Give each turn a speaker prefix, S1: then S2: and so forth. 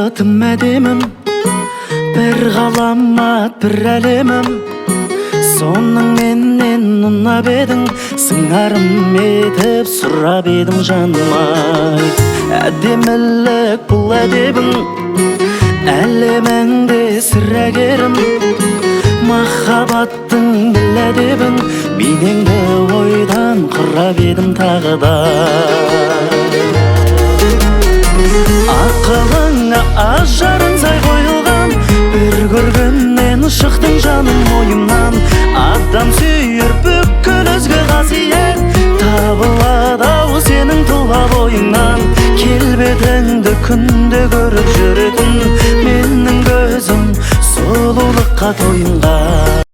S1: бақытым әдемім, бір ғаламат бір әлемім. Соның менен ұнап едің, сыңарым етіп сұрап едің жаным-ай. Әдемілік бұл әдебің, әлеміңде сыр әгерім. Махаббаттың біл әдебің, бейнеңді ойдан құрап едім тағы да. Ақылыңа ажарын сай қойылған, бір көргеннен шықтың жаным ойымнан. Адам сүйер бүкіл өзге қасиет табылады-ау сенің тұла бойыңнан. Келбетіңді күнде көріп жүретін менің көзім сұлулыққа тойынған.